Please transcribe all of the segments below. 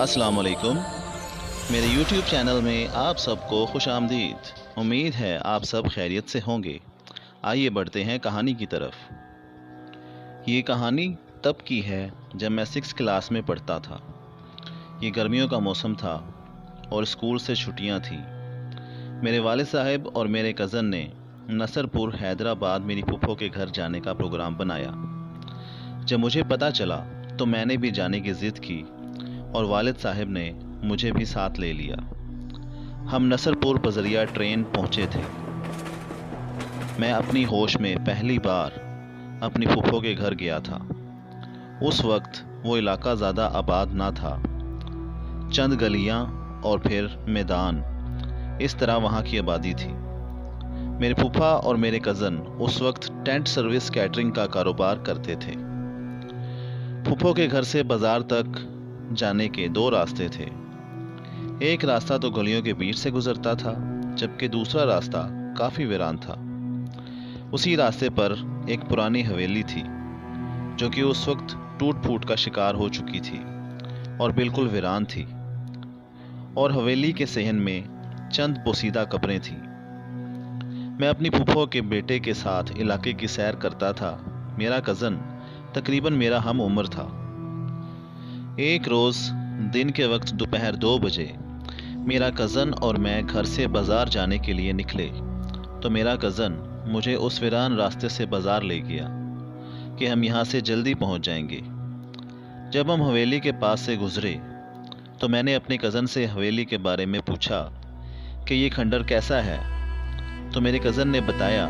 अस्सलाम वालेकुम। मेरे YouTube चैनल में आप सबको खुश आमदीद। उम्मीद है आप सब खैरियत से होंगे। आइए बढ़ते हैं कहानी की तरफ। ये कहानी तब की है जब मैं 6 क्लास में पढ़ता था। ये गर्मियों का मौसम था और स्कूल से छुट्टियां थी। मेरे वालिद साहब और मेरे कज़न ने नसरपुर हैदराबाद मेरी फूफो के घर जाने का प्रोग्राम बनाया। जब मुझे पता चला तो मैंने भी जाने की ज़िद की और वालिद साहब ने मुझे भी साथ ले लिया। हम नसरपुर बजरिया ट्रेन पहुंचे थे। मैं अपनी होश में पहली बार अपनी फूफो के घर गया था। उस वक्त वो इलाका ज़्यादा आबाद ना था, चंद गलियां और फिर मैदान, इस तरह वहाँ की आबादी थी। मेरे फूफा और मेरे कज़न उस वक्त टेंट सर्विस कैटरिंग का कारोबार करते थे। फूफो के घर से बाज़ार तक जाने के 2 रास्ते थे। एक रास्ता तो गलियों के बीच से गुजरता था, जबकि दूसरा रास्ता काफ़ी वीरान था। उसी रास्ते पर एक पुरानी हवेली थी जो कि उस वक्त टूट फूट का शिकार हो चुकी थी और बिल्कुल वीरान थी, और हवेली के सहन में चंद पोसीदा कब्रें थीं। मैं अपनी फूफो के बेटे के साथ इलाके की सैर करता था। मेरा कज़न तकरीबन मेरा हम उम्र था। एक रोज़ दिन के वक्त दोपहर 2 बजे मेरा कज़न और मैं घर से बाज़ार जाने के लिए निकले तो मेरा कज़न मुझे उस वीरान रास्ते से बाज़ार ले गया कि हम यहाँ से जल्दी पहुँच जाएंगे। जब हम हवेली के पास से गुज़रे तो मैंने अपने कज़न से हवेली के बारे में पूछा कि ये खंडर कैसा है। तो मेरे कज़न ने बताया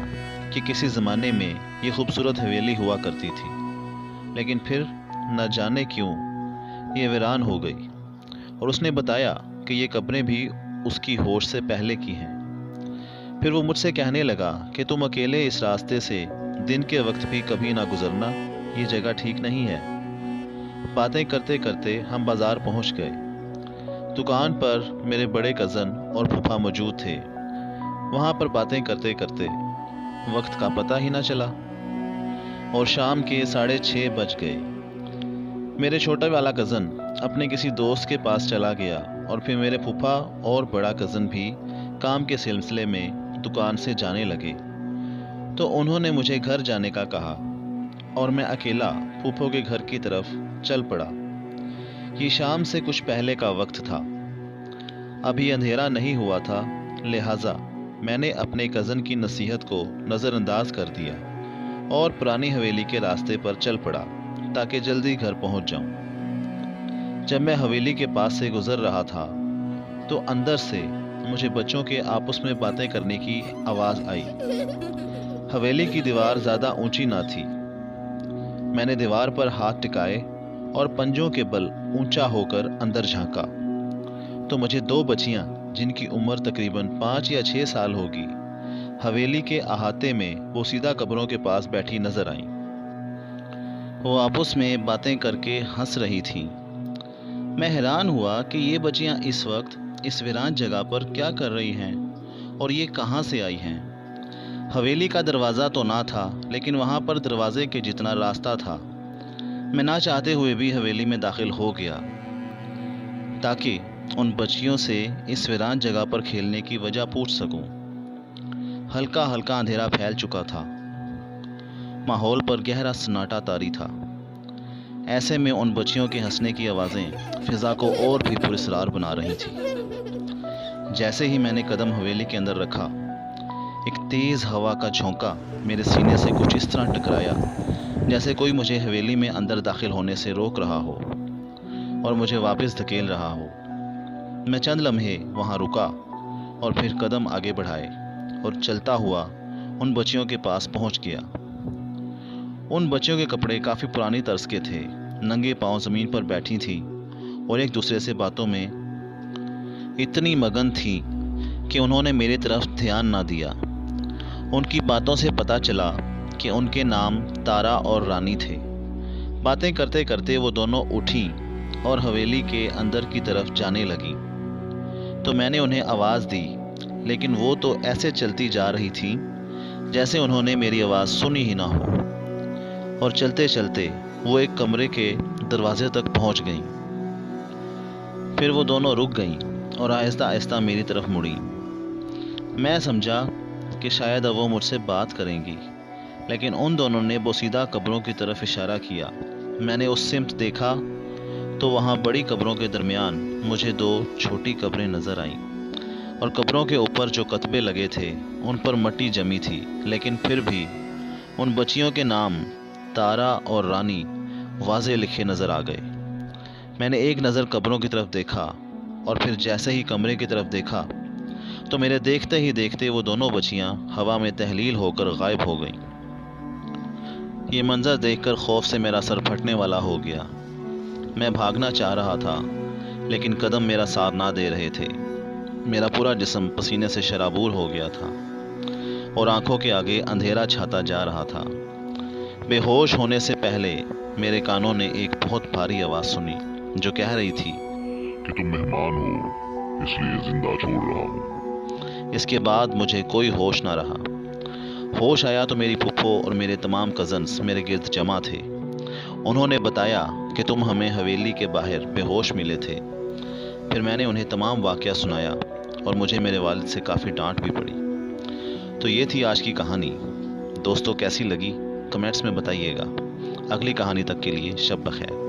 कि किसी ज़माने में ये खूबसूरत हवेली हुआ करती थी, लेकिन फिर न जाने क्यों ये वीरान हो गई, और उसने बताया कि ये कब्रें भी उसकी होश से पहले की हैं। फिर वो मुझसे कहने लगा कि तुम अकेले इस रास्ते से दिन के वक्त भी कभी ना गुजरना, ये जगह ठीक नहीं है। बातें करते करते हम बाज़ार पहुंच गए। दुकान पर मेरे बड़े कज़न और फूफा मौजूद थे। वहाँ पर बातें करते करते वक्त का पता ही ना चला और शाम के 6:30 बज गए। मेरे छोटा वाला कज़न अपने किसी दोस्त के पास चला गया और फिर मेरे फूफा और बड़ा कज़न भी काम के सिलसिले में दुकान से जाने लगे। तो उन्होंने मुझे घर जाने का कहा और मैं अकेला फूफो के घर की तरफ चल पड़ा। ये शाम से कुछ पहले का वक्त था, अभी अंधेरा नहीं हुआ था, लिहाजा मैंने अपने कज़न की नसीहत को नज़रअंदाज कर दिया और पुरानी हवेली के रास्ते पर चल पड़ा ताकि जल्दी घर पहुंच जाऊं। जब मैं हवेली के पास से गुजर रहा था तो अंदर से मुझे बच्चों के आपस में बातें करने की आवाज़ आई। हवेली की दीवार ज़्यादा ऊंची ना थी। मैंने दीवार पर हाथ टिकाए और पंजों के बल ऊंचा होकर अंदर झांका तो मुझे 2 बच्चियां जिनकी उम्र तकरीबन 5 या 6 साल होगी हवेली के अहाते में पोसीदा कब्रों के पास बैठी नजर आईं। वो आपस में बातें करके हंस रही थीं। मैं हैरान हुआ कि ये बच्चियां इस वक्त इस वीरान जगह पर क्या कर रही हैं और ये कहाँ से आई हैं। हवेली का दरवाज़ा तो ना था, लेकिन वहाँ पर दरवाजे के जितना रास्ता था। मैं ना चाहते हुए भी हवेली में दाखिल हो गया ताकि उन बच्चियों से इस वीरान जगह पर खेलने की वजह पूछ सकूं। हल्का हल्का अंधेरा फैल चुका था, माहौल पर गहरा सन्नाटा तारी था। ऐसे में उन बच्चियों के हंसने की आवाज़ें फिज़ा को और भी पुरस्कार बना रही थी। जैसे ही मैंने कदम हवेली के अंदर रखा, एक तेज़ हवा का झोंका मेरे सीने से कुछ इस तरह टकराया जैसे कोई मुझे हवेली में अंदर दाखिल होने से रोक रहा हो और मुझे वापस धकेल रहा हो। मैं चंद लम्हे वहाँ रुका और फिर कदम आगे बढ़ाए और चलता हुआ उन बच्चियों के पास पहुँच गया। उन बच्चियों के कपड़े काफ़ी पुरानी तर्ज के थे। नंगे पांव ज़मीन पर बैठी थीं और एक दूसरे से बातों में इतनी मगन थीं कि उन्होंने मेरी तरफ ध्यान ना दिया। उनकी बातों से पता चला कि उनके नाम तारा और रानी थे। बातें करते करते वो दोनों उठीं और हवेली के अंदर की तरफ जाने लगीं। तो मैंने उन्हें आवाज़ दी, लेकिन वो तो ऐसे चलती जा रही थीं जैसे उन्होंने मेरी आवाज़ सुनी ही ना हो, और चलते चलते वो एक कमरे के दरवाजे तक पहुंच गईं। پھر وہ دونوں رک گئیں اور آہستہ آہستہ میری طرف مڑی۔ میں سمجھا کہ شاید اب وہ مجھ سے بات کریں گی، لیکن ان دونوں نے بوسیدہ قبروں کی طرف اشارہ کیا۔ میں نے اس سمت دیکھا تو وہاں بڑی قبروں کے درمیان مجھے دو چھوٹی قبریں نظر آئیں، اور قبروں کے اوپر جو کتبے لگے تھے ان پر مٹی جمی تھی، لیکن پھر بھی ان بچیوں کے نام تارا اور رانی واضح لکھے نظر آ گئے۔ میں نے ایک نظر قبروں کی طرف دیکھا اور پھر جیسے ہی کمرے کی طرف دیکھا تو میرے دیکھتے ہی دیکھتے وہ دونوں بچیاں ہوا میں تحلیل ہو کر غائب ہو گئیں۔ یہ منظر دیکھ کر خوف سے میرا سر پھٹنے والا ہو گیا۔ میں بھاگنا چاہ رہا تھا لیکن قدم میرا ساتھ نہ دے رہے تھے۔ میرا پورا جسم پسینے سے شرابور ہو گیا تھا اور آنکھوں کے آگے اندھیرا چھاتا جا رہا تھا۔ بے ہوش ہونے سے پہلے میرے کانوں نے ایک بہت بھاری آواز سنی جو کہہ رہی تھی کہ تم مہمان ہو، اس لیے زندہ چھوڑ رہا ہوں۔ اس کے بعد مجھے کوئی ہوش نہ رہا۔ ہوش آیا تو میری پھپھو اور میرے تمام کزنز میرے گرد جمع تھے۔ انہوں نے بتایا کہ تم ہمیں حویلی کے باہر بے ہوش ملے تھے۔ پھر میں نے انہیں تمام واقعہ سنایا اور مجھے میرے والد سے کافی ڈانٹ بھی پڑی۔ تو یہ تھی آج کی کہانی۔ دوستو کیسی لگی کمنٹس میں بتائیے گا۔ اگلی کہانی تک کے لیے شب بخیر۔